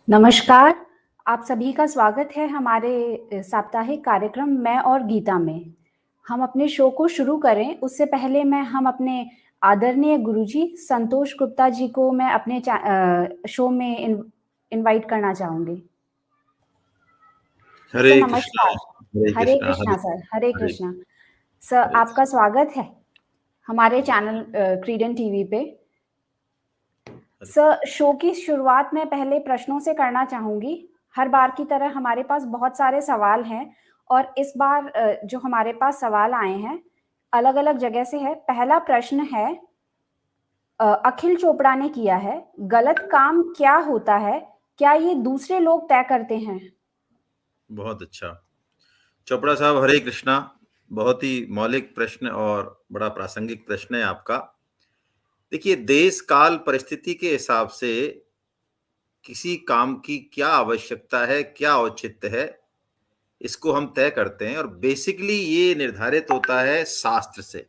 नमस्कार, आप सभी का स्वागत है हमारे साप्ताहिक कार्यक्रम मैं और गीता में। हम अपने शो को शुरू करें उससे पहले हम अपने आदरणीय गुरुजी संतोष गुप्ता जी को मैं अपने शो में इनवाइट करना चाहूँगी। हरे सर कृष्णा, नमस्कार। हरे कृष्णा सर, हरे कृष्णा। सर आपका स्वागत है हमारे चैनल क्रीडन टीवी पे। सर शो की शुरुआत में पहले प्रश्नों से करना चाहूंगी। हर बार की तरह हमारे पास बहुत सारे सवाल हैं और इस बार जो हमारे पास सवाल आए हैं अलग अलग जगह से है। पहला प्रश्न है, अखिल चोपड़ा ने किया है, गलत काम क्या होता है, क्या ये दूसरे लोग तय करते हैं? बहुत अच्छा चोपड़ा साहब, हरे कृष्णा। बहुत ही मौलिक प्रश्न और बड़ा प्रासंगिक प्रश्न है आपका। देखिए, देश काल परिस्थिति के हिसाब से किसी काम की क्या आवश्यकता है, क्या औचित्य है, इसको हम तय करते हैं और बेसिकली ये निर्धारित होता है शास्त्र से।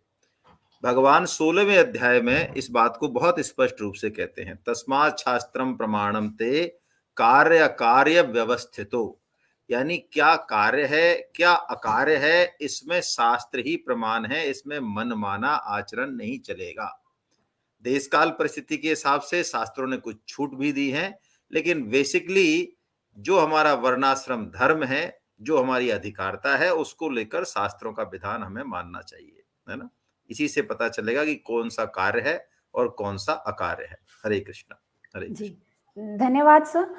भगवान 16वें अध्याय में इस बात को बहुत स्पष्ट रूप से कहते हैं, तस्मात् शास्त्रम प्रमाणम ते कार्य अकार्य व्यवस्थितो। यानी क्या कार्य है क्या अकार्य है, इसमें शास्त्र ही प्रमाण है, इसमें मनमाना आचरण नहीं चलेगा। देश काल परिस्थिति के हिसाब से शास्त्रों ने कुछ छूट भी दी है, लेकिन बेसिकली जो हमारा वर्णाश्रम धर्म है, जो हमारी अधिकारता है, उसको लेकर शास्त्रों का विधान हमें मानना चाहिए, है ना। इसी से पता चलेगा कि कौन सा कार्य है और कौन सा अकार्य है। हरे कृष्णा, हरे जी, कृष्णा। धन्यवाद सर।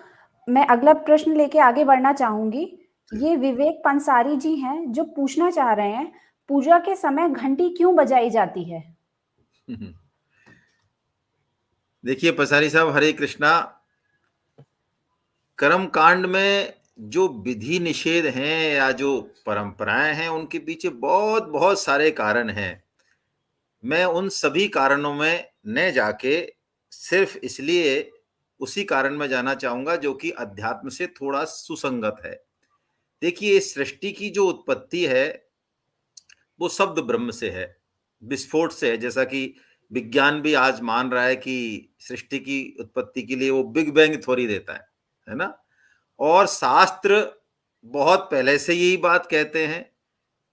मैं अगला प्रश्न लेके आगे बढ़ना चाहूंगी। ये विवेक पंसारी जी हैं जो पूछना चाह रहे हैं, पूजा के समय घंटी क्यों बजाई जाती है? देखिए पसारी साहब, हरे कृष्णा। कर्म कांड में जो विधि निषेध हैं या जो परंपराएं हैं, उनके पीछे बहुत बहुत सारे कारण हैं। मैं उन सभी कारणों में न जाके सिर्फ इसलिए उसी कारण में जाना चाहूंगा जो कि अध्यात्म से थोड़ा सुसंगत है। देखिए, इस सृष्टि की जो उत्पत्ति है वो शब्द ब्रह्म से है, विस्फोट से है। जैसा कि विज्ञान भी आज मान रहा है कि सृष्टि की उत्पत्ति के लिए वो बिग बैंग थ्योरी देता है ना। और शास्त्र बहुत पहले से यही बात कहते हैं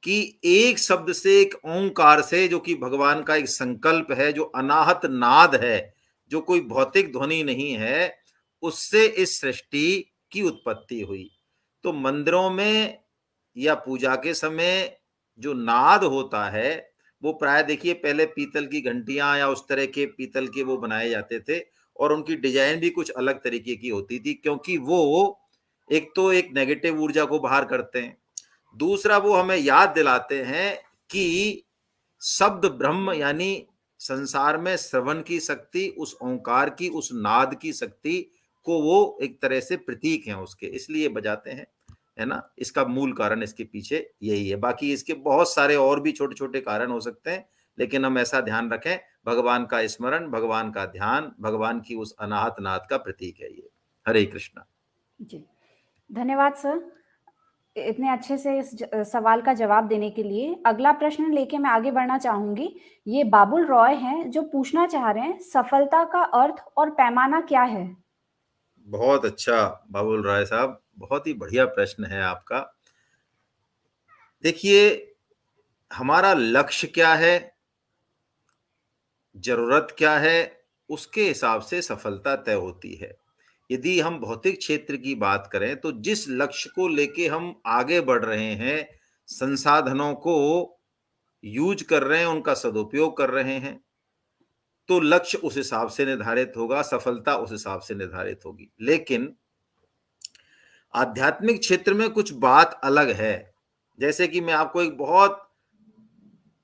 कि एक शब्द से, एक ओंकार से, जो कि भगवान का एक संकल्प है, जो अनाहत नाद है, जो कोई भौतिक ध्वनि नहीं है, उससे इस सृष्टि की उत्पत्ति हुई। तो मंदिरों में या पूजा के समय जो नाद होता है वो प्राय देखिए पहले पीतल की घंटियां या उस तरह के पीतल के वो बनाए जाते थे और उनकी डिजाइन भी कुछ अलग तरीके की होती थी, क्योंकि वो एक तो एक नेगेटिव ऊर्जा को बाहर करते हैं, दूसरा वो हमें याद दिलाते हैं कि शब्द ब्रह्म, यानी संसार में श्रवण की शक्ति, उस ओंकार की, उस नाद की शक्ति को वो एक तरह से प्रतीक हैं उसके, इसलिए बजाते हैं, है ना। इसका मूल कारण इसके पीछे यही है। बाकी इसके बहुत सारे और भी छोटे छोटे कारण हो सकते हैं, लेकिन हम ऐसा ध्यान रखें, भगवान का स्मरण, भगवान का ध्यान, भगवान की उस अनाहत नाद का प्रतीक है ये। हरे कृष्णा जी, धन्यवाद सर इतने अच्छे से इस सवाल का जवाब देने के लिए। अगला प्रश्न लेके मैं आगे बढ़ना चाहूंगी। ये बाबुल रॉय हैं जो पूछना चाह रहे हैं, सफलता का अर्थ और पैमाना क्या है? बहुत अच्छा बाबुल राय साहब, बहुत ही बढ़िया प्रश्न है आपका। देखिए, हमारा लक्ष्य क्या है, जरूरत क्या है, उसके हिसाब से सफलता तय होती है। यदि हम भौतिक क्षेत्र की बात करें तो जिस लक्ष्य को लेके हम आगे बढ़ रहे हैं, संसाधनों को यूज कर रहे हैं, उनका सदुपयोग कर रहे हैं, तो लक्ष्य उस हिसाब से निर्धारित होगा, सफलता उस हिसाब से निर्धारित होगी। लेकिन आध्यात्मिक क्षेत्र में कुछ बात अलग है। जैसे कि मैं आपको एक बहुत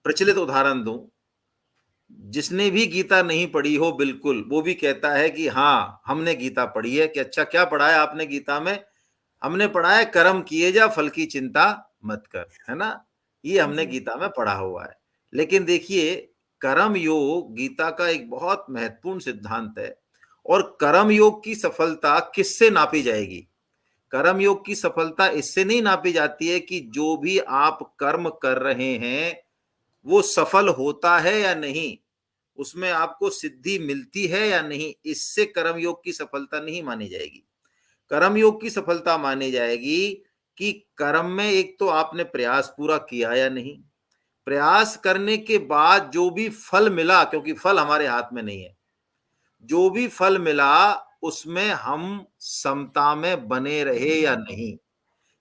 प्रचलित उदाहरण दूं, जिसने भी गीता नहीं पढ़ी हो बिल्कुल वो भी कहता है कि हाँ हमने गीता पढ़ी है। कि अच्छा क्या पढ़ा है आपने गीता में? हमने पढ़ा है कर्म किए जा फल की चिंता मत कर, है ना? ये हमने जी, गीता में पढ़ा हुआ है। लेकिन देखिए कर्म योग गीता का एक बहुत महत्वपूर्ण सिद्धांत है। और कर्म योग की सफलता किससे नापी जाएगी? कर्म योग की सफलता इससे नहीं नापी जाती है कि जो भी आप कर्म कर रहे हैं वो सफल होता है या नहीं, उसमें आपको सिद्धि मिलती है या नहीं, इससे कर्म योग की सफलता नहीं मानी जाएगी। कर्म योग की सफलता मानी जाएगी कि कर्म में एक तो आपने प्रयास पूरा किया या नहीं, प्रयास करने के बाद जो भी फल मिला, क्योंकि फल हमारे हाथ में नहीं है, जो भी फल मिला उसमें हम समता में बने रहे या नहीं।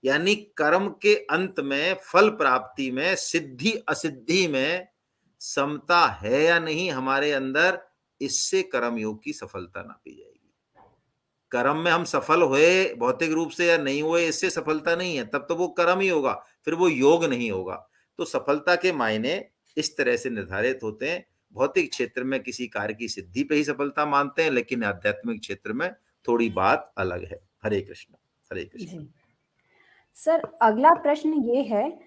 यानी कर्म के अंत में फल प्राप्ति में सिद्धि असिद्धि में समता है या नहीं हमारे अंदर, इससे कर्म योग की सफलता नापी जाएगी। कर्म में हम सफल हुए भौतिक रूप से या नहीं हुए इससे सफलता नहीं है, तब तो वो कर्म ही होगा, फिर वो योग नहीं होगा। तो सफलता के मायने इस तरह से निर्धारित होते हैं। भौतिक क्षेत्र में किसी कार्य की सिद्धि पे ही सफलता मानते हैं, लेकिन आध्यात्मिक क्षेत्र में थोड़ी बात अलग है। हरे कृष्ण, हरे कृष्ण। जी। सर अगला प्रश्न ये है,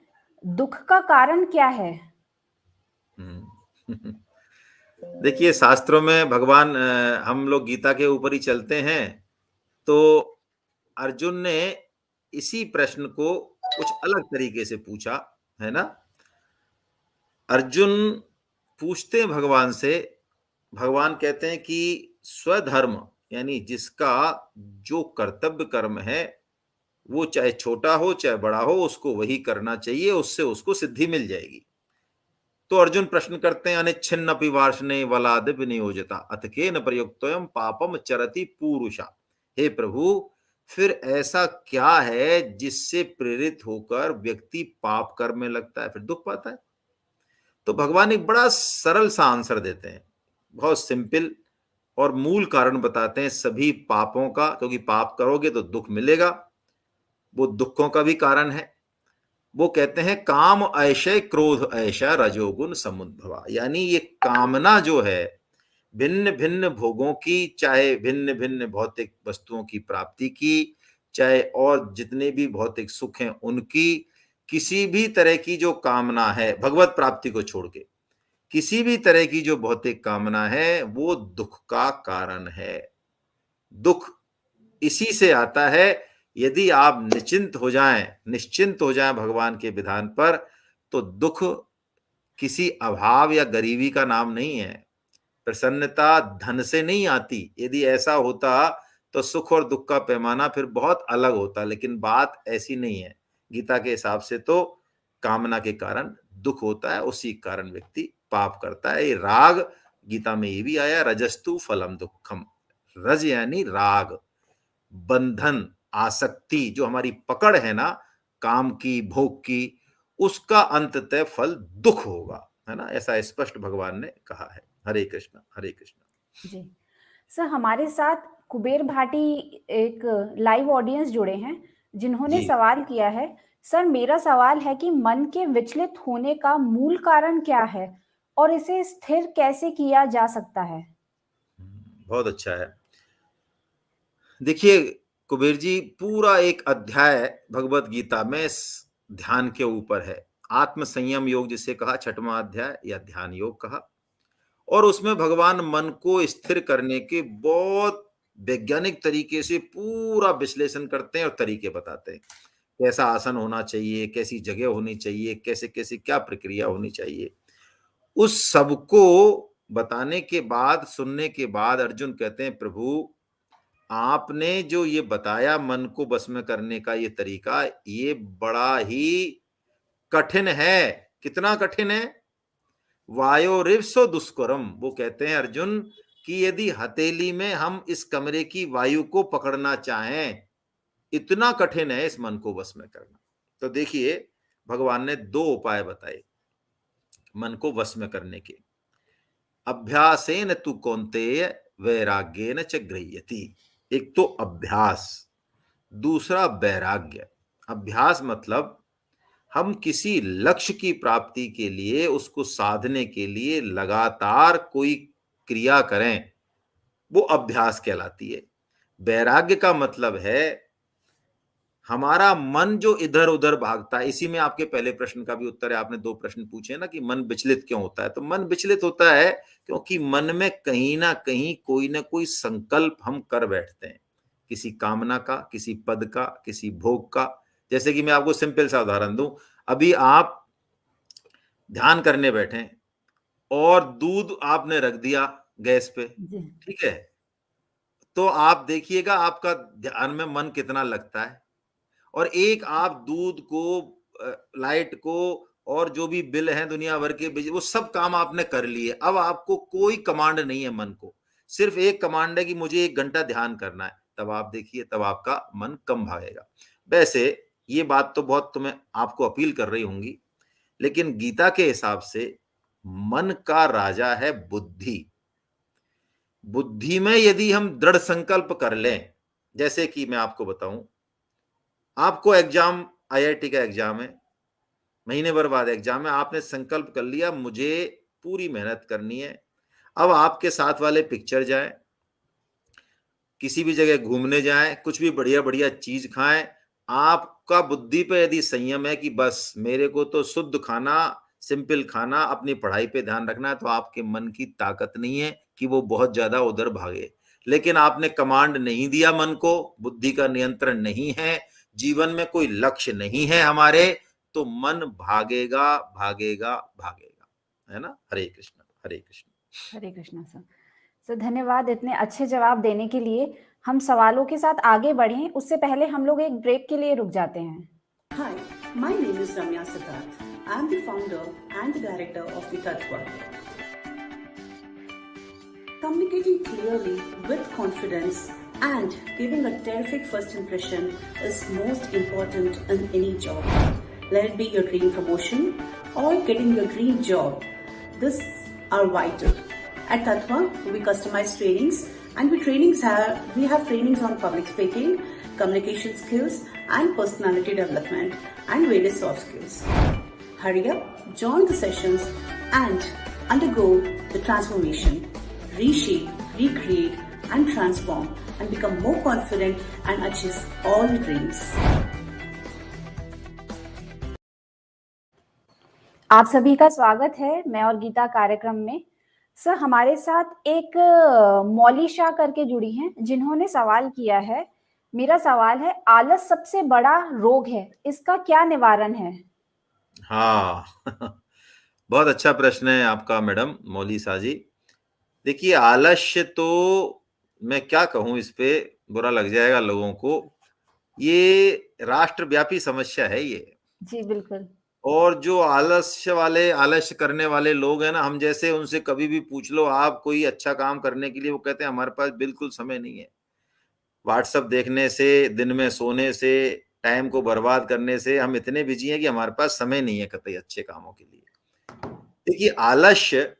दुःख का कारण क्या है? हम्म। देखिए शास्त्रों में भगवान हम लोग गीता के ऊपर ही चलते हैं, तो अर्जुन ने इसी प्रश्न को कुछ अलग तरीके से पूछा, है ना? अर्जुन पूछते हैं भगवान से, भगवान कहते हैं कि स्वधर्म यानी जिसका जो कर्तव्य कर्म है वो चाहे छोटा हो चाहे बड़ा हो उसको वही करना चाहिए, उससे उसको सिद्धि मिल जाएगी। तो अर्जुन प्रश्न करते हैं, अनिच्छिन्न वार्ष्णे वलाद विनियोजिता अथ केन प्रयुक्तोयम पापम चरति पूरुषा। हे प्रभु, फिर ऐसा क्या है जिससे प्रेरित होकर व्यक्ति पाप कर्म में लगता है, फिर दुख पाता है? तो भगवान एक बड़ा सरल सा आंसर देते हैं, बहुत सिंपल, और मूल कारण बताते हैं सभी पापों का, क्योंकि पाप करोगे तो दुख मिलेगा, वो दुखों का भी कारण है। वो कहते हैं काम ऐशय क्रोध ऐशा रजोगुण समुद्भवा। यानी ये कामना जो है भिन्न भिन्न भोगों की, चाहे भिन्न भिन्न भौतिक वस्तुओं की प्राप्ति की, चाहे और जितने भी भौतिक सुख हैं उनकी, किसी भी तरह की जो कामना है भगवत प्राप्ति को छोड़ के, किसी भी तरह की जो भौतिक कामना है वो दुख का कारण है। दुख इसी से आता है। यदि आप निश्चिंत हो जाएं भगवान के विधान पर, तो दुख किसी अभाव या गरीबी का नाम नहीं है। प्रसन्नता धन से नहीं आती। यदि ऐसा होता तो सुख और दुख का पैमाना फिर बहुत अलग होता, लेकिन बात ऐसी नहीं है। गीता के हिसाब से तो कामना के कारण दुख होता है, उसी कारण व्यक्ति पाप करता है। ये राग, गीता में ये भी आया, रजस्तु फलम दुखम। रज यानी राग, बंधन, आसक्ति, जो हमारी पकड़ है ना काम की, भोग की, उसका अंततः फल दुख होगा, है ना? ऐसा स्पष्ट भगवान ने कहा है। हरे कृष्ण, हरे कृष्ण। जी। सर हमारे साथ कुबेर भाटी एक लाइव ऑडियंस जुड़े हैं, जिन्होंने जी। सवाल किया है। सर मेरा सवाल है कि मन के विचलित होने का मूल कारण क्या है और इसे स्थिर कैसे किया जा सकता है? बहुत अच्छा है। देखिए कुबेर जी, पूरा एक अध्याय भगवत गीता में ध्यान के ऊपर है। आत्म संयम योग जिसे कहा, छठवां अध्याय, या ध्यान योग कहा। और उसमें भगवान मन को स्थिर करने के बहुत वैज्ञानिक तरीके से पूरा विश्लेषण करते हैं और तरीके बताते हैं। कैसा आसन होना चाहिए, कैसी जगह होनी चाहिए, कैसे कैसे क्या प्रक्रिया होनी चाहिए। उस सबको बताने के बाद, सुनने के बाद अर्जुन कहते हैं, प्रभु आपने जो ये बताया मन को बस में करने का ये तरीका, ये बड़ा ही कठिन है। कितना कठिन है? वायोरिवसो दुष्करम। वो कहते हैं अर्जुन कि यदि हथेली में हम इस कमरे की वायु को पकड़ना चाहें, इतना कठिन है इस मन को वश में करना। तो देखिए भगवान ने दो उपाय बताए मन को वश में करने के। अभ्यासेन तु कौन्तेय वैराग्येन च गृह्यति। एक तो अभ्यास, दूसरा वैराग्य। अभ्यास मतलब हम किसी लक्ष्य की प्राप्ति के लिए, उसको साधने के लिए लगातार कोई क्रिया करें, वो अभ्यास कहलाती है। वैराग्य का मतलब है हमारा मन जो इधर उधर भागता है। इसी में आपके पहले प्रश्न का भी उत्तर है, आपने 2 प्रश्न पूछे ना कि मन विचलित क्यों होता है। तो मन विचलित होता है क्योंकि मन में कहीं ना कहीं कोई ना कोई संकल्प हम कर बैठते हैं, किसी कामना का, किसी पद का, किसी भोग का। जैसे कि मैं आपको सिंपल सा उदाहरण दूं, अभी आप ध्यान करने बैठे और दूध आपने रख दिया गैस पे, जी। ठीक है, तो आप देखिएगा आपका ध्यान में मन कितना लगता है। और एक आप दूध को, लाइट को, और जो भी बिल हैं दुनिया भर के, वो सब काम आपने कर लिए। अब आपको कोई कमांड नहीं है मन को, सिर्फ एक कमांड है कि मुझे 1 घंटा ध्यान करना है। तब आप देखिए, तब आपका मन कम भागेगा। वैसे ये बात तो बहुत तुम्हें आपको अपील कर रही होंगी, लेकिन गीता के हिसाब से मन का राजा है बुद्धि। बुद्धि में यदि हम दृढ़ संकल्प कर लें, जैसे कि मैं आपको बताऊं, आपको एग्जाम, आईआईटी का एग्जाम है, महीने भर बाद एग्जाम है, आपने संकल्प कर लिया मुझे पूरी मेहनत करनी है। अब आपके साथ वाले पिक्चर जाए, किसी भी जगह घूमने जाएं, कुछ भी बढ़िया बढ़िया चीज खाएं, आपका बुद्धि पे यदि संयम है कि बस मेरे को तो शुद्ध खाना, सिंपल खाना, अपनी पढ़ाई पे ध्यान रखना है, तो आपके मन की ताकत नहीं है कि वो बहुत ज्यादा उधर भागे। लेकिन आपने कमांड नहीं दिया मन को, बुद्धि का नियंत्रण नहीं है, जीवन में कोई लक्ष्य नहीं है हमारे, तो मन भागेगा भागेगा भागेगा, है ना। हरे कृष्ण, हरे कृष्ण। हरे कृष्णा सर। सर धन्यवाद इतने अच्छे जवाब देने के लिए। हम सवालों के साथ आगे बढ़ें उससे पहले हम लोग एक ब्रेक के लिए रुक जाते हैं। Hi, my name is Ramya Siddharth. I am the founder and the director of the Tattva. Communicating clearly with confidence and giving a terrific first impression is most important in any job. Let it be your dream promotion or getting your dream job. This are vital. At Tattva, we customize trainings and we have trainings on public speaking, communication skills and personality development and various soft skills. Hurry up, join the sessions and undergo the transformation. Reshape, recreate and transform and become more confident and achieve all your dreams. आप सभी का स्वागत है मैं और गीता कार्यक्रम में। Sir हमारे साथ एक मौली शाह करके जुड़ी हैं जिन्होंने सवाल किया है। मेरा सवाल है, आलस सबसे बड़ा रोग है, इसका क्या निवारण है? हाँ बहुत अच्छा प्रश्न है आपका मैडम मौली शाह जी। देखिए, आलस्य तो मैं क्या कहूं, इस पे बुरा लग जाएगा लोगों को, ये राष्ट्रव्यापी समस्या है ये। जी बिल्कुल। और जो आलस्य करने वाले लोग हैं ना, हम जैसे उनसे कभी भी पूछ लो आप कोई अच्छा काम करने के लिए, वो कहते हैं हमारे पास बिल्कुल समय नहीं है। व्हाट्सएप देखने से, दिन में सोने से, टाइम को बर्बाद करने से हम इतने बिजी हैं कि हमारे पास समय नहीं है कतई अच्छे कामों के लिए। देखिए, आलस्य,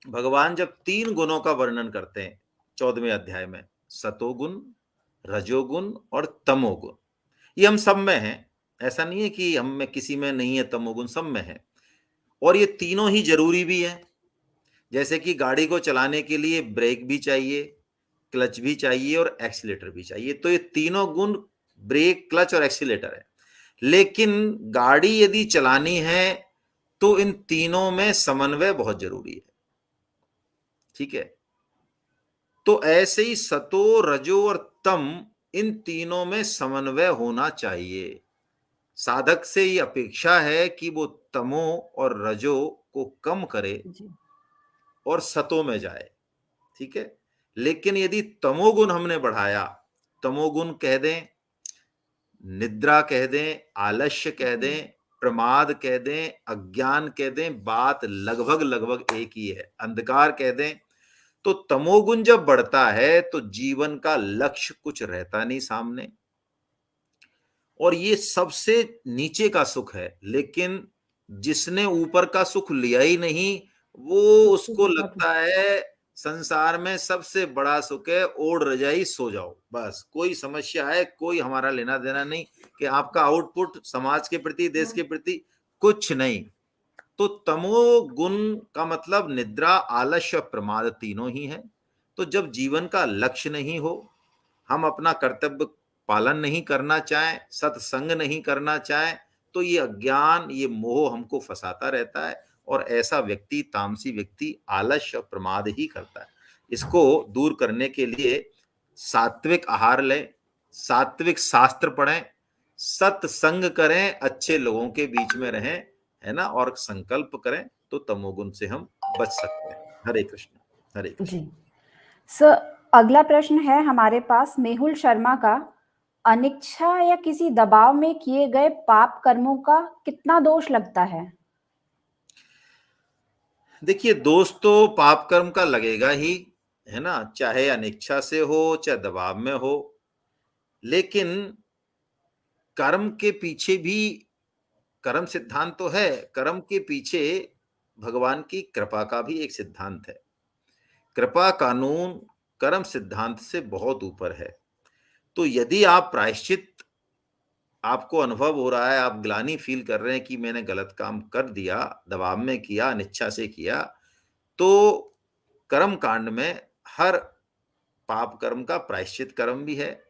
भगवान जब 3 गुणों का वर्णन करते हैं 14वें अध्याय में, सतोगुण, रजोगुण और तमोगुण, ये हम सब में हैं। ऐसा नहीं है कि हम में किसी में नहीं है तमोगुण, सब में है। और ये तीनों ही जरूरी भी है। जैसे कि गाड़ी को चलाने के लिए ब्रेक भी चाहिए, क्लच भी चाहिए और एक्सीलेटर भी चाहिए। तो ये तीनों गुण ब्रेक, क्लच और एक्सीलेटर है। लेकिन गाड़ी यदि चलानी है तो इन तीनों में समन्वय बहुत जरूरी है, ठीक है। तो ऐसे ही सतो, रजो और तम, इन तीनों में समन्वय होना चाहिए। साधक से ये अपेक्षा है कि वो तमो और रजो को कम करे जी। और सतो में जाए, ठीक है। लेकिन यदि तमोगुण हमने बढ़ाया, तमोगुण कह दें, निद्रा कह दें, आलस्य कह दें, प्रमाद कह दें, अज्ञान कह दें, बात लगभग लगभग एक ही है, अंधकार कह दें। तो तमोगुण जब बढ़ता है तो जीवन का लक्ष्य कुछ रहता नहीं सामने, और ये सबसे नीचे का सुख है। लेकिन जिसने ऊपर का सुख लिया ही नहीं, वो उसको लगता है संसार में सबसे बड़ा सुख है, ओढ़ रजाई सो जाओ, बस। कोई समस्या है, कोई हमारा लेना देना नहीं, कि आपका आउटपुट समाज के प्रति, देश के प्रति कुछ नहीं। तो तमो गुण का मतलब निद्रा, आलस्य और प्रमाद तीनों ही है। तो जब जीवन का लक्ष्य नहीं हो, हम अपना कर्तव्य पालन नहीं करना चाहें, सत्संग नहीं करना चाहें, तो ये अज्ञान, ये मोह हमको फंसाता रहता है। और ऐसा व्यक्ति, तामसी व्यक्ति, आलस्य और प्रमाद ही करता है। इसको दूर करने के लिए सात्विक आहार लें, सात्विक शास्त्र पढ़ें, सत्संग करें, अच्छे लोगों के बीच में रहें, है ना, और संकल्प करें, तो तमोगुण से हम बच सकते हैं। हरे कृष्ण, हरे कृष्ण। जी सर, अगला प्रश्न है हमारे पास मेहुल शर्मा का। अनिच्छा या किसी दबाव में किए गए पाप कर्मों का कितना दोष लगता है? देखिए, दोष तो पाप कर्म का लगेगा ही, है ना, चाहे अनिच्छा से हो, चाहे दबाव में हो। लेकिन कर्म के पीछे भी कर्म सिद्धांत तो है, कर्म के पीछे भगवान की कृपा का भी एक सिद्धांत है। कृपा कानून कर्म सिद्धांत से बहुत ऊपर है। तो यदि आप प्रायश्चित, आपको अनुभव हो रहा है, आप ग्लानि फील कर रहे हैं कि मैंने गलत काम कर दिया, दबाव में किया, अनिच्छा से किया, तो कर्म कांड में हर पाप कर्म का प्रायश्चित कर्म भी है।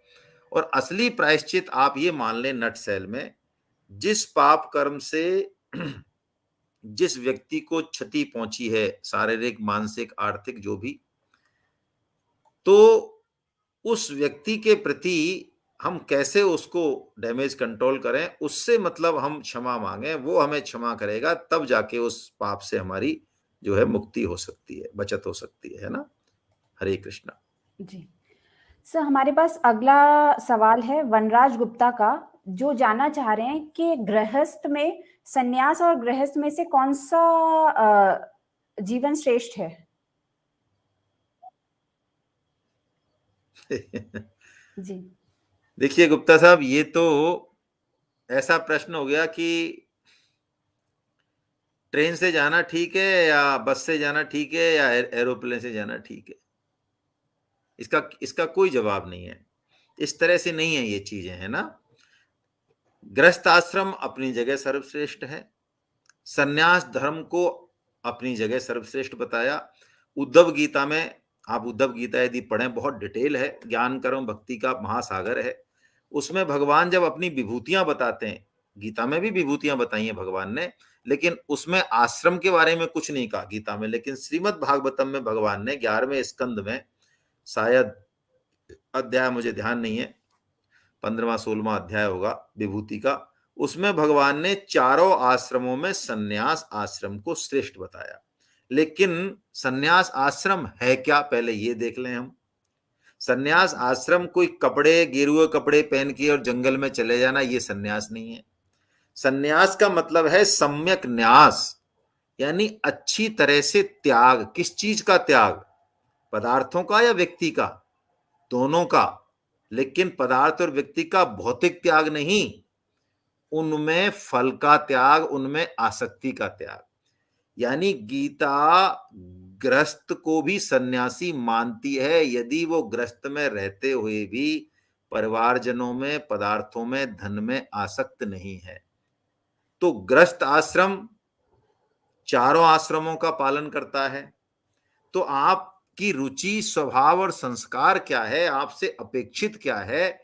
और असली प्रायश्चित आप ये मान लें, नटसेल में, जिस पाप कर्म से जिस व्यक्ति को क्षति पहुंची है, शारीरिक, मानसिक, आर्थिक, जो भी, तो उस व्यक्ति के प्रति हम कैसे उसको डैमेज कंट्रोल करें, उससे मतलब हम क्षमा मांगे, वो हमें क्षमा करेगा, तब जाके उस पाप से हमारी जो है मुक्ति हो सकती है, बचत हो सकती है ना। हरे कृष्णा। जी सर, हमारे पास अगला सवाल है वनराज गुप्ता का, जो जानना चाह रहे हैं कि गृहस्थ में सन्यास और गृहस्थ में से कौन सा जीवन श्रेष्ठ है? जी देखिए गुप्ता साहब, ये तो ऐसा प्रश्न हो गया कि ट्रेन से जाना ठीक है या बस से जाना ठीक है या एरोप्लेन से जाना ठीक है। इसका कोई जवाब नहीं है। इस तरह से नहीं है ये चीजें, है ना। गृहस्थ आश्रम अपनी जगह सर्वश्रेष्ठ है, सन्यास धर्म को अपनी जगह सर्वश्रेष्ठ बताया। उद्धव गीता में, आप उद्धव गीता यदि पढ़ें, बहुत डिटेल है, ज्ञान कर्म भक्ति का महासागर है। उसमें भगवान जब अपनी विभूतियां बताते हैं, गीता में भी विभूतियां बताई हैं भगवान ने, लेकिन उसमें आश्रम के बारे में कुछ नहीं कहा गीता में। लेकिन श्रीमद् भागवतम में भगवान ने 11वें स्कंद में, शायद अध्याय मुझे ध्यान नहीं है, 15वां-16वां अध्याय होगा विभूति का, उसमें भगवान ने चारों आश्रमों में सन्यास आश्रम को श्रेष्ठ बताया। लेकिन सन्यास आश्रम है क्या, पहले ये देख लें हम। सन्यास आश्रम कोई कपड़े, गेरुए कपड़े पहन के और जंगल में चले जाना, ये सन्यास नहीं है। सन्यास का मतलब है सम्यक न्यास, यानी अच्छी तरह से त्याग। किस चीज का त्याग? पदार्थों का या व्यक्ति का? दोनों का। लेकिन पदार्थ और व्यक्ति का भौतिक त्याग नहीं, उनमें फल का त्याग, उनमें आसक्ति का त्याग। यानी गीता गृहस्थ को भी सन्यासी मानती है, यदि वो गृहस्थ में रहते हुए भी परिवारजनों में, पदार्थों में, धन में आसक्त नहीं है। तो गृहस्थ आश्रम चारों आश्रमों का पालन करता है। तो आपकी रुचि, स्वभाव और संस्कार क्या है, आपसे अपेक्षित क्या है,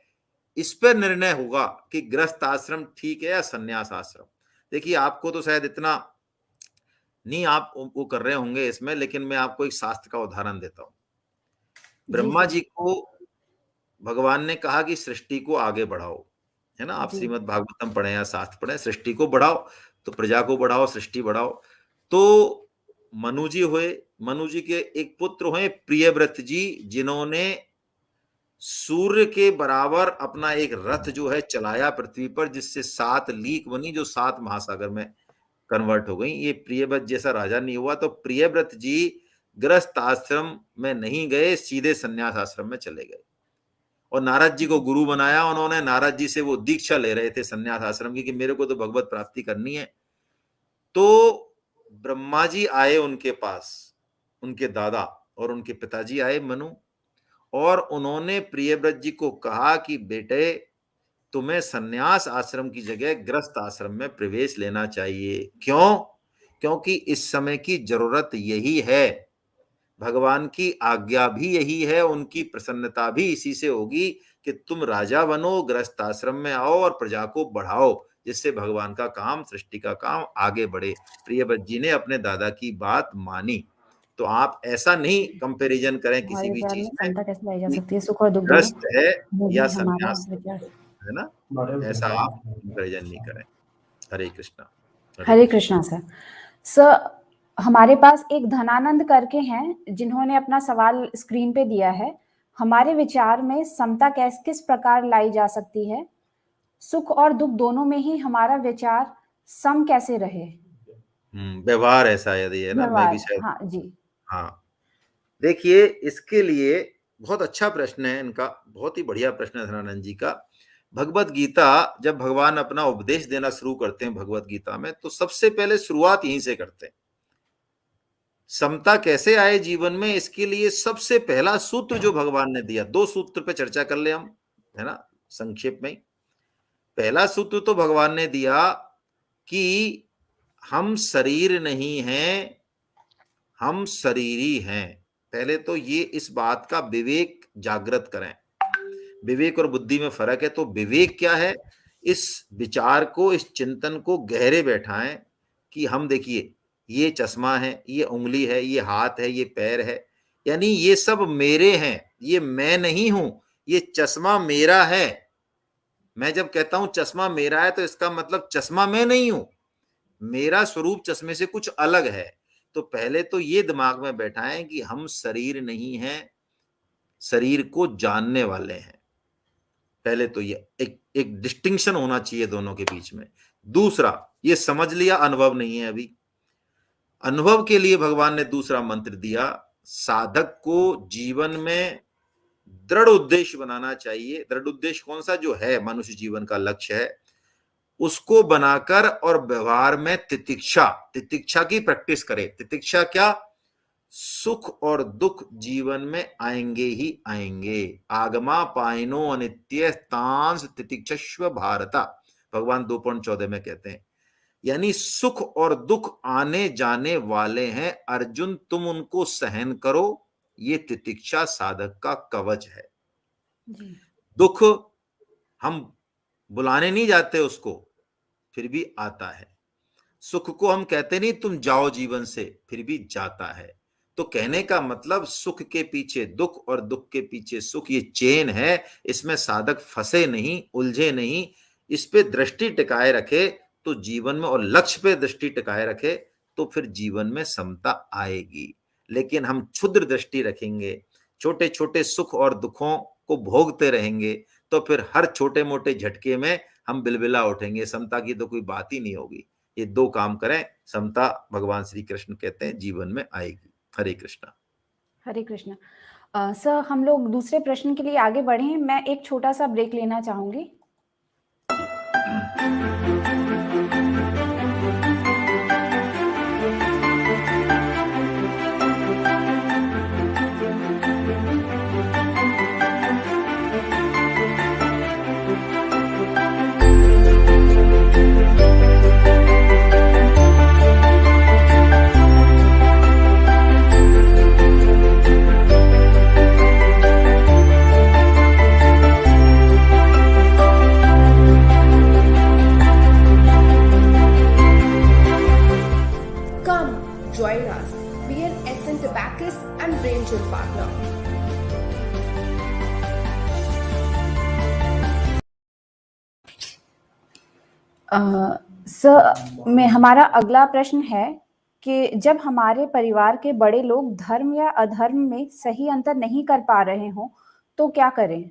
इस पर निर्णय होगा कि गृहस्थ आश्रम ठीक है या सन्यास आश्रम। देखिए, आपको तो शायद इतना नहीं आप वो कर रहे होंगे इसमें, लेकिन मैं आपको एक शास्त्र का उदाहरण देता हूं। ब्रह्मा जी को भगवान ने कहा कि सृष्टि को आगे बढ़ाओ, है ना। आप श्रीमद् भागवतम पढ़े या शास्त्र पढ़े, सृष्टि को बढ़ाओ, तो प्रजा को बढ़ाओ, सृष्टि बढ़ाओ। तो मनु जी हुए, मनु जी के एक पुत्र हुए प्रियव्रत जी, जिन्होंने सूर्य के बराबर अपना एक रथ जो है चलाया पृथ्वी पर, जिससे 7 लीक बनी, जो 7 महासागर में कन्वर्ट हो गई। ये प्रियव्रत जैसा राजा नहीं हुआ। तो प्रियव्रत जी गृहस्थ आश्रम में नहीं गए, सीधे सन्यास आश्रम में चले गए और नारद जी को गुरु बनाया उन्होंने। नारद जी से वो दीक्षा ले रहे थे सन्यास आश्रम की, कि मेरे को तो भगवत प्राप्ति करनी है। तो ब्रह्मा जी आए उनके पास, उनके दादा, और उनके पिताजी आए मनु, और उन्होंने प्रियव्रत जी को कहा कि बेटे, तुम्हें सन्यास आश्रम की जगह गृहस्थ आश्रम में प्रवेश लेना चाहिए। क्यों? क्योंकि इस समय की जरूरत यही है, भगवान की आज्ञा भी यही है, उनकी प्रसन्नता भी इसी से होगी कि तुम राजा बनो, गृहस्थ आश्रम में आओ और प्रजा को बढ़ाओ, जिससे भगवान का काम, सृष्टि का काम आगे बढ़े। प्रियव्रत जी ने अपने दादा की बात मानी। तो आप ऐसा नहीं कंपैरिजन करें किसी हमारे भी विचार चीज में में समता कैसे लाई जा कि सकती है, सुख और दुख दोनों, ग्रस्त है या वही हमारा सन्यास विचार। है ना, ऐसा आप कंपैरिजन नहीं करें। हरे कृष्णा। हरे कृष्णा सर। सर, हमारे पास एक धनानंद करके हैं, जिन्होंने अपना सवाल स्क्रीन पे दिया है। हमारे विचार में समता किस प्रकार लाई जा सकती है? सुख और दुख दोनों में ही हमारा विचार सम कैसे रहे? व्यवहार ऐसा यदि है ना, मैं भी व्यवहार, शायद, हाँ जी। हाँ, देखिए इसके लिए बहुत अच्छा प्रश्न है इनका, बहुत ही बढ़िया प्रश्न है धनानंद जी का। भगवत गीता, जब भगवान अपना उपदेश देना शुरू करते हैं भगवत गीता में, तो सबसे पहले शुरुआत यहीं से करते हैं। समता कैसे आए जीवन में, इसके लिए सबसे पहला सूत्र जो भगवान ने दिया, 2 सूत्र पे चर्चा कर ले हम, है ना, संक्षेप में। पहला सूत्र तो भगवान ने दिया कि हम शरीर नहीं हैं, हम शरीरी हैं। पहले तो ये इस बात का विवेक जागृत करें। विवेक और बुद्धि में फर्क है, तो विवेक क्या है, इस विचार को, इस चिंतन को गहरे बैठाएं कि हम, देखिए, ये चश्मा है, ये उंगली है, ये हाथ है, ये पैर है, यानी ये सब मेरे हैं, ये मैं नहीं हूं, ये चश्मा मेरा है। मैं जब कहता हूं चश्मा मेरा है, तो इसका मतलब चश्मा मैं नहीं हूं, मेरा स्वरूप चश्मे से कुछ अलग है। तो पहले तो ये दिमाग में बैठाएं कि हम शरीर नहीं हैं, शरीर को जानने वाले हैं। पहले तो ये एक डिस्टिंक्शन होना चाहिए दोनों के बीच में। दूसरा, ये समझ लिया अनुभव नहीं है अभी। अनुभव के लिए भगवान ने दूसरा मंत्र दिया, साधक को जीवन में दृढ़ उद्देश्य बनाना चाहिए। दृढ़ उद्देश्य कौन सा, जो है मनुष्य जीवन का लक्ष्य है, उसको बनाकर और व्यवहार में तितिक्षा, तितिक्षा की प्रैक्टिस करे। तितिक्षा क्या, सुख और दुख जीवन में आएंगे ही आएंगे। आगमा पाइनो अनित्य तांस तितिक्षस्व भारता, भगवान 2.14 में कहते हैं। यानी सुख और दुख आने जाने वाले हैं अर्जुन, तुम उनको सहन करो, ये तितिक्षा साधक का कवच है जी। दुख हम बुलाने नहीं जाते उसको, फिर भी आता है। सुख को हम कहते नहीं तुम जाओ जीवन से, फिर भी जाता है। तो कहने का मतलब, सुख के पीछे दुख और दुख के पीछे सुख, ये चेन है, इसमें साधक फंसे नहीं, उलझे नहीं, इस पे दृष्टि टिकाए रखे तो जीवन में, और लक्ष्य पे दृष्टि टिकाए रखे तो फिर जीवन में समता आएगी। लेकिन हम क्षुद्र दृष्टि रखेंगे, छोटे छोटे सुख और दुखों को भोगते रहेंगे, तो फिर हर छोटे मोटे झटके में हम बिलबिला उठेंगे, समता की तो कोई बात ही नहीं होगी। ये 2 काम करें, समता भगवान श्री कृष्ण कहते हैं जीवन में आएगी। हरे कृष्णा। हरे कृष्णा। सर, हम लोग दूसरे प्रश्न के लिए आगे बढ़ें। मैं एक छोटा सा ब्रेक लेना चाहूंगी। Come, join us. Be an Essent Abacus and Ranger partner. Sir, में हमारा अगला प्रश्न है कि जब हमारे परिवार के बड़े लोग धर्म या अधर्म में सही अंतर नहीं कर पा रहे हों, तो क्या करें?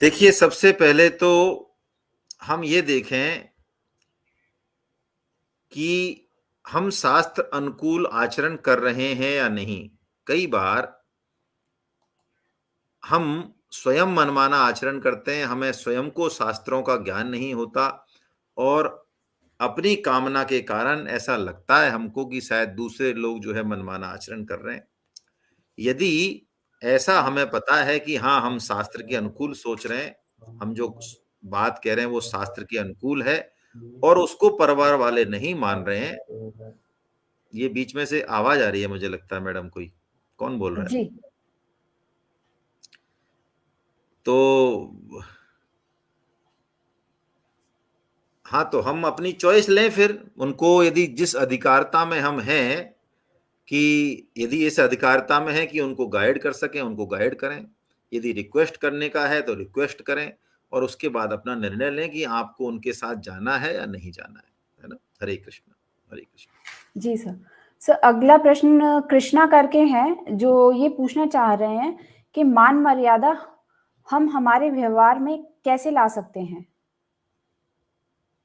देखिए, सबसे पहले तो हम ये देखें कि हम शास्त्र अनुकूल आचरण कर रहे हैं या नहीं। कई बार हम स्वयं मनमाना आचरण करते हैं, हमें स्वयं को शास्त्रों का ज्ञान नहीं होता, और अपनी कामना के कारण ऐसा लगता है हमको कि शायद दूसरे लोग जो है मनमाना आचरण कर रहे हैं। यदि ऐसा हमें पता है कि हाँ, हम शास्त्र के अनुकूल सोच रहे हैं, हम जो बात कह रहे हैं वो शास्त्र के अनुकूल है और उसको परिवार वाले नहीं मान रहे हैं। ये बीच में से आवाज आ रही है, मुझे लगता है मैडम कोई, कौन बोल रहा है? जी। तो हाँ, तो हम अपनी चॉइस लें फिर। उनको यदि जिस अधिकारिता में हम हैं कि यदि इस अधिकारिता में है कि उनको गाइड कर सकें, उनको गाइड करें। यदि रिक्वेस्ट करने का है तो रिक्वेस्ट करें और उसके बाद अपना निर्णय लें कि आपको उनके साथ जाना है या नहीं जाना है ना? हरे कृष्ण, हरे कृष्ण। जी सर। सर अगला प्रश्न कृष्णा करके हैं, जो ये पूछना चाह रहे हैं कि मान मर्यादा हम हमारे व्यवहार में कैसे ला सकते हैं?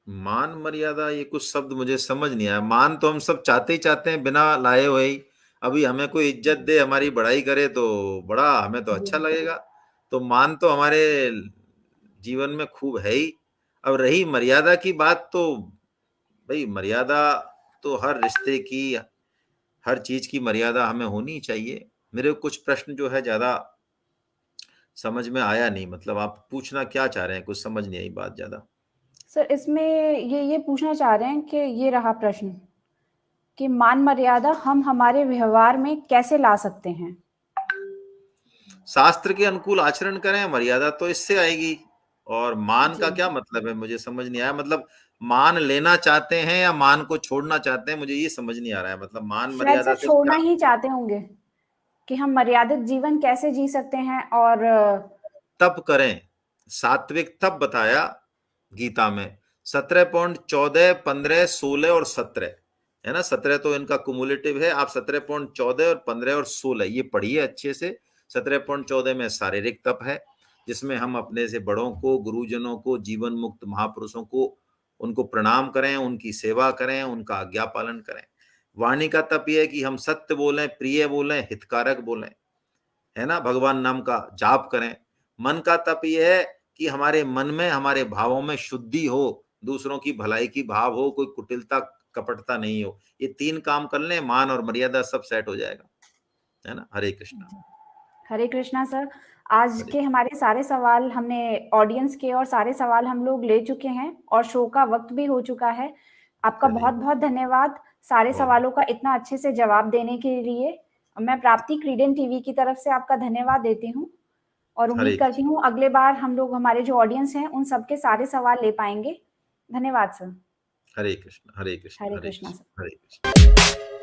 मान मर्यादा, ये कुछ शब्द मुझे समझ नहीं आया। मान तो हम सब चाहते ही चाहते हैं बिना लाए हुए ही। अभी हमें कोई इज्जत दे, हमारी बड़ाई करे तो बड़ा हमें तो अच्छा लगेगा। तो मान तो हमारे जीवन में खूब है ही। अब रही मर्यादा की बात, तो भाई मर्यादा तो हर रिश्ते की, हर चीज की मर्यादा हमें होनी चाहिए। मेरे को कुछ प्रश्न जो है ज्यादा समझ में आया नहीं, मतलब आप पूछना क्या चाह रहे हैं, कुछ समझ नहीं आई बात ज्यादा। सर इसमें ये पूछना चाह रहे हैं कि ये रहा प्रश्न कि मान मर्यादा हम हमारे व्यवहार में कैसे ला सकते हैं? शास्त्र के अनुकूल आचरण करें, मर्यादा तो इससे आएगी। और मान का जी। क्या मतलब है, मुझे समझ नहीं आया। मतलब मान लेना चाहते हैं या मान को छोड़ना चाहते हैं, मुझे ये समझ नहीं आ रहा है। मतलब मान शायद मर्यादा सर से छोड़ना क्या? ही चाहते होंगे कि हम मर्यादित जीवन कैसे जी सकते हैं और तप करें, सात्विक तप बताया गीता में। 17.14, 15, 16 और 17 है ना। 17 तो इनका कुमुलेटिव है। आप 17.14 और 15 और 16 ये पढ़िए अच्छे से। 17.14 में शारीरिक तप है, जिसमें हम अपने से बड़ों को, गुरुजनों को, जीवन मुक्त महापुरुषों को, उनको प्रणाम करें, उनकी सेवा करें, उनका आज्ञा पालन करें। वाणी का तप यह है कि हम सत्य बोलें, प्रिय बोलें, हितकारक बोलें, है ना, भगवान नाम का जाप करें। मन का तप यह है कि हमारे मन में, हमारे भावों में शुद्धि हो, दूसरों की भलाई की भाव हो, कोई कुटिलता कपटता नहीं हो। ये 3 काम कर लें, मान और मर्यादा सब सेट हो जाएगा, है ना। हरे कृष्णा। हरे कृष्णा सर। आज हरे के हमारे सारे सवाल हमने ऑडियंस के और सारे सवाल हम लोग ले चुके हैं और शो का वक्त भी हो चुका है। आपका चलिए, बहुत बहुत धन्यवाद सारे बहुत सवालों का इतना अच्छे से जवाब देने के लिए। मैं प्राप्ति क्रीडन टीवी की तरफ से आपका धन्यवाद देती हूँ और हरे उम्मीद करती कृष्ण, हूँ अगले बार हम लोग हमारे जो ऑडियंस हैं उन सबके सारे सवाल ले पाएंगे। धन्यवाद सर। हरे कृष्ण, हरे कृष्ण, हरे हरे कृष्णा कृष्ण, सर। हरे कृष्ण।